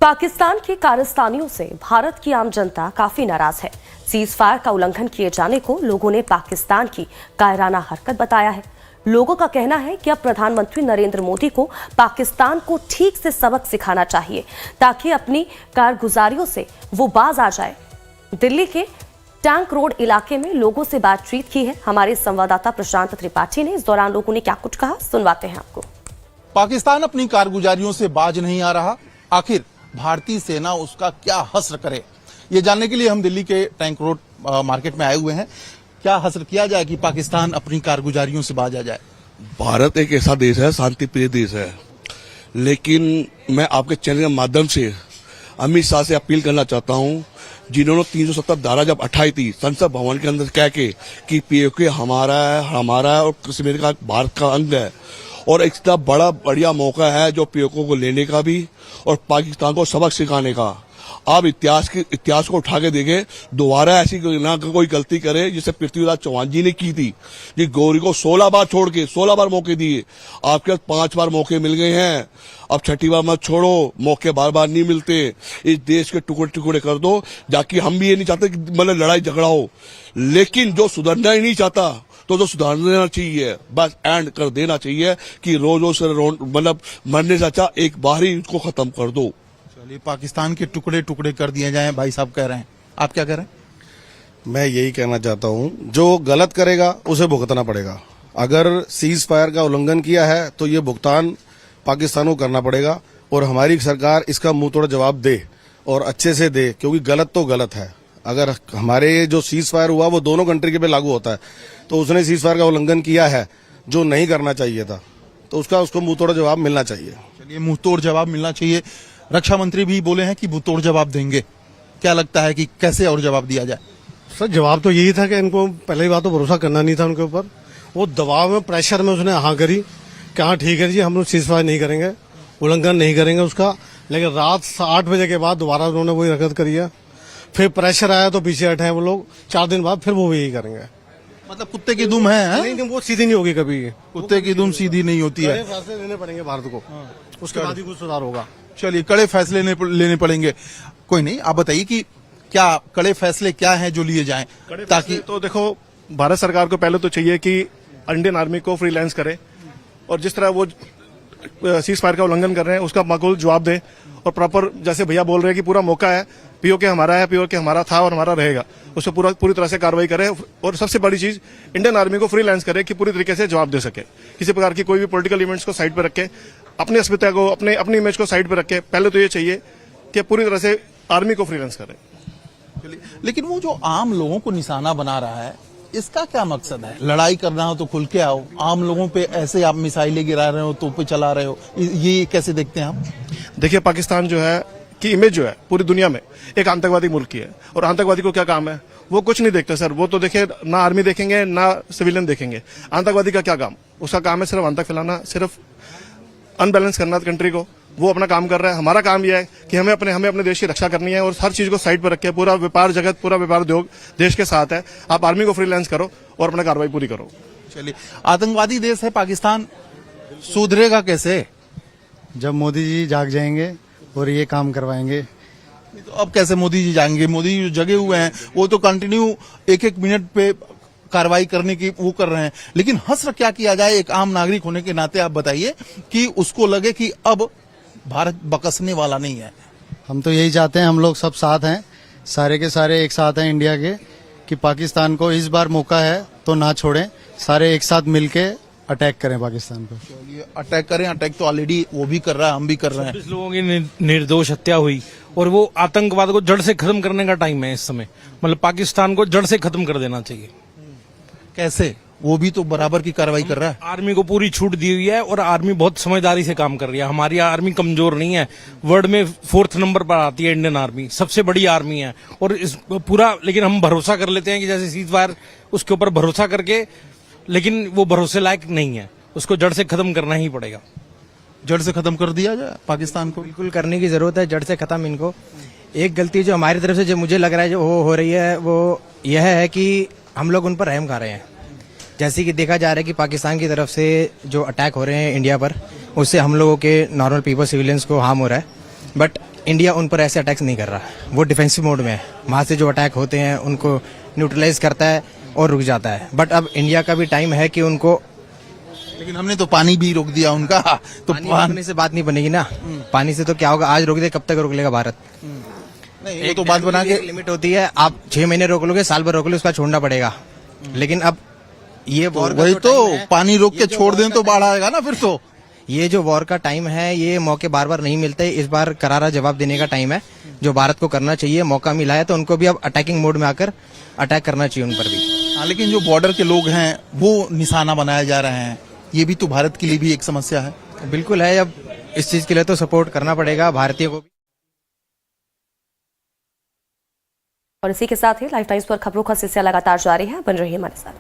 पाकिस्तान के कारस्तानियों से भारत की आम जनता काफी नाराज है। सीज फायर का उल्लंघन किए जाने को लोगों ने पाकिस्तान की कायराना हरकत बताया है। लोगों का कहना है कि अब प्रधानमंत्री नरेंद्र मोदी को पाकिस्तान को ठीक से सबक सिखाना चाहिए ताकि अपनी कारगुजारियों से वो बाज आ जाए। दिल्ली के टैंक रोड इलाके में लोगों से बातचीत की है हमारे संवाददाता प्रशांत त्रिपाठी ने। इस दौरान लोगों ने क्या कुछ कहा, सुनवाते हैं आपको। पाकिस्तान अपनी कारगुजारियों से बाज नहीं आ रहा, आखिर भारतीय सेना उसका क्या हस्र करे, ये जानने के लिए हम दिल्ली के टैंक रोड मार्केट में आए हुए हैं। क्या हस्र किया जाए कि पाकिस्तान अपनी कारगुजारियों से बाज आ जाए? भारत एक ऐसा देश है, शांति प्रिय देश है, लेकिन मैं आपके चैनल के माध्यम से अमित शाह से अपील करना चाहता हूं, जिन्होंने 370 धारा जब उठाई थी संसद भवन के अंदर कह के कि पीओके हमारा है और कश्मीर का भारत का अंग है, और एक इतना बड़ा बढ़िया मौका है जो पीओके को लेने का भी और पाकिस्तान को सबक सिखाने का। आप इतिहास को उठा के देखें, दोबारा ऐसी ना कोई गलती करे जिसे पृथ्वीराज चौहान जी ने की थी, जी गौरी को 16 बार छोड़ के 16 बार मौके दिए, आपके पास 5 बार मौके मिल गए हैं, अब छठी बार मत छोड़ो, मौके बार बार नहीं मिलते। इस देश के टुकड़े टुकड़े कर दो, जाकि हम भी ये नहीं चाहते कि मतलब लड़ाई झगड़ा हो, लेकिन जो सुधरना ही नहीं चाहता तो जो सुधार देना चाहिए, बस एंड कर देना चाहिए कि रोज मतलब मरने से अच्छा एक बार ही उसको खत्म कर दो। चलिए, पाकिस्तान के टुकड़े टुकड़े कर दिए जाएं, भाई साहब कह रहे हैं, आप क्या कह रहे हैं? मैं यही कहना चाहता हूं, जो गलत करेगा उसे भुगतना पड़ेगा। अगर सीज फायर का उल्लंघन किया है तो ये भुगतान पाकिस्तान को करना पड़ेगा, और हमारी सरकार इसका मुंह तोड़ जवाब दे और अच्छे से दे, क्योंकि गलत तो गलत है। अगर हमारे जो सीज फायर हुआ वो दोनों कंट्री के पे लागू होता है, तो उसने सीज फायर का उल्लंघन किया है जो नहीं करना चाहिए था, तो उसको मुंह तोड़ जवाब मिलना चाहिए। चलिए, मुंह तोड़ जवाब मिलना चाहिए। रक्षा मंत्री भी बोले हैं कि मुंह तोड़ जवाब देंगे। क्या लगता है कि कैसे और जवाब दिया जाए? सर, जवाब तो यही था कि इनको पहले बात तो भरोसा करना नहीं था उनके ऊपर। वो दबाव में, प्रेशर में उसने हाँ करी कि हाँ ठीक है जी, हम लोग सीज फायर नहीं करेंगे, उल्लंघन नहीं करेंगे उसका। लेकिन रात 8 बजे के बाद दोबारा उन्होंने वही हरकत करी है। फिर प्रेशर आया तो पीछे हटे हैं वो लोग। 4 दिन बाद फिर वो यही करेंगे। मतलब कुत्ते की दुम है? नहीं, वो सीधी नहीं होगी कभी। कुत्ते की दुम सीधी नहीं होती है। फैसले लेने पड़ेंगे भारत को, उसके बाद ही कुछ सुधार होगा। चलिए, कड़े फैसले लेने पड़ेंगे। कोई नहीं, आप बताइए कि क्या कड़े फैसले क्या हैं जो लिए जाएं, ताकि तो देखो, भारत सरकार को पहले तो चाहिए कि इंडियन आर्मी को फ्रीलांस करे, और जिस तरह वो सीज फायर का उल्लंघन कर रहे हैं उसका माकूल जवाब दे, और प्रॉपर जैसे भैया बोल रहे हैं कि पूरा मौका है, पीओके हमारा है, पीओके हमारा था और हमारा रहेगा, उस पर पूरी तरह से कार्रवाई करे। और सबसे बड़ी चीज, इंडियन आर्मी को फ्रीलांस करे कि पूरी तरीके से जवाब दे सके। किसी प्रकार की कोई भी पॉलिटिकल इवेंट्स को साइड पर रखे, अपने अस्मिता को, अपनी इमेज को साइड पर रखे। पहले तो ये चाहिए कि पूरी तरह से आर्मी को फ्रीलांस करे। लेकिन वो जो आम लोगों को निशाना बना रहा है, इसका क्या मकसद है? लड़ाई करना हो तो खुल के आओ, आम लोगों पे ऐसे आप मिसाइलें गिरा रहे हो, तोपें चला रहे हो, ये कैसे देखते हैं आप? देखिए, पाकिस्तान जो है की इमेज जो है पूरी दुनिया में एक आतंकवादी मुल्क की है, और आतंकवादी को क्या काम है? वो कुछ नहीं देखते सर। वो तो देखिए, ना आर्मी देखेंगे ना सिविलियन देखेंगे। आतंकवादी का क्या काम? उसका काम है सिर्फ आतंक फैलाना, सिर्फ अनबैलेंस करना कंट्री को। वो अपना काम कर रहा है। हमारा काम यह है कि हमें अपने देश की रक्षा करनी है, और हर चीज को साइड पर रखे। पूरा व्यापार जगत, पूरा व्यापार उद्योग देश के साथ है। आप आर्मी को फ्रीलांस करो और अपना कार्रवाई पूरी करो। चलिए, आतंकवादी देश है पाकिस्तान, सुधरेगा कैसे? जब मोदी जी जाग जाएंगे और ये काम करवाएंगे। तो अब कैसे मोदी जी जाएंगे? मोदी जी जगे हुए हैं, वो तो कंटिन्यू एक मिनट पे कार्रवाई करने की वो कर रहे हैं। लेकिन हस्र क्या किया जाए, एक आम नागरिक होने के नाते आप बताइए कि उसको लगे कि अब भारत बकसने वाला नहीं है। हम तो यही चाहते हैं, हम लोग सब साथ हैं, सारे के सारे एक साथ हैं इंडिया के, कि पाकिस्तान को इस बार मौका है तो ना छोड़ें, सारे एक साथ मिलके अटैक करें पाकिस्तान पर। चलिए, अटैक करें। अटैक तो ऑलरेडी वो भी कर रहा है, हम भी कर रहे हैं। 26 लोगों की निर्दोष हत्या हुई, और वो आतंकवाद को जड़ से खत्म करने का टाइम है इस समय। मतलब पाकिस्तान को जड़ से खत्म कर देना चाहिए। कैसे? वो भी तो बराबर की कार्रवाई कर रहा है। आर्मी को पूरी छूट दी हुई है, और आर्मी बहुत समझदारी से काम कर रही है। हमारी आर्मी कमजोर नहीं है, वर्ल्ड में 4th नंबर पर आती है इंडियन आर्मी, सबसे बड़ी आर्मी है। और इस पूरा, लेकिन हम भरोसा कर लेते हैं कि जैसे सीज फायर, उसके ऊपर भरोसा करके, लेकिन वो भरोसे लायक नहीं है, उसको जड़ से खत्म करना ही पड़ेगा। जड़ से खत्म कर दिया जाए पाकिस्तान को? बिल्कुल करने की जरूरत है, जड़ से खत्म इनको। एक गलती जो हमारी तरफ से जो मुझे लग रहा है जो हो रही है, वो यह है कि हम लोग उन पर रहम खा रहे हैं। जैसे कि देखा जा रहा है कि पाकिस्तान की तरफ से जो अटैक हो रहे हैं इंडिया पर, उससे हम लोगों के नॉर्मल पीपल, सिविलियंस को हार्म हो रहा है। बट इंडिया उन पर ऐसे अटैक्स नहीं कर रहा, वो डिफेंसिव मोड में है। वहाँ से जो अटैक होते हैं उनको न्यूट्रलाइज करता है और रुक जाता है। बट अब इंडिया का भी टाइम है कि उनको लेकिन हमने तो पानी भी रोक दिया उनका, तो पानी रोकने से बात नहीं बनेगी ना। पानी से तो क्या होगा, आज रोक दे, कब तक रोक लेगा भारत? नहीं, वो तो बात बना के लिमिट होती है, आप 6 महीने रोक लोगे, साल भर रोक लोगे, उसका छोड़ना पड़ेगा। लेकिन अब ये वॉर का वही जो तो time है, पानी रोक के ये जो छोड़ वॉर दें का तो time बाढ़ आएगा ना फिर तो। ये जो वॉर का टाइम है, ये मौके बार बार नहीं मिलते। इस बार करारा जवाब देने का टाइम है, जो भारत को करना चाहिए। मौका मिला है तो उनको भी अब अटैकिंग मोड में आकर अटैक करना चाहिए उन पर भी। हाँ, लेकिन जो बॉर्डर के लोग हैं वो निशाना बनाए जा रहे हैं, ये भी तो भारत के लिए भी एक समस्या है। बिल्कुल है, अब इस चीज के लिए तो सपोर्ट करना पड़ेगा भारतीय को भी। और इसी के साथ ही लाइफ टाइम्स पर खबरों का सिलसिला लगातार जारी है, बन रही है हमारे साथ।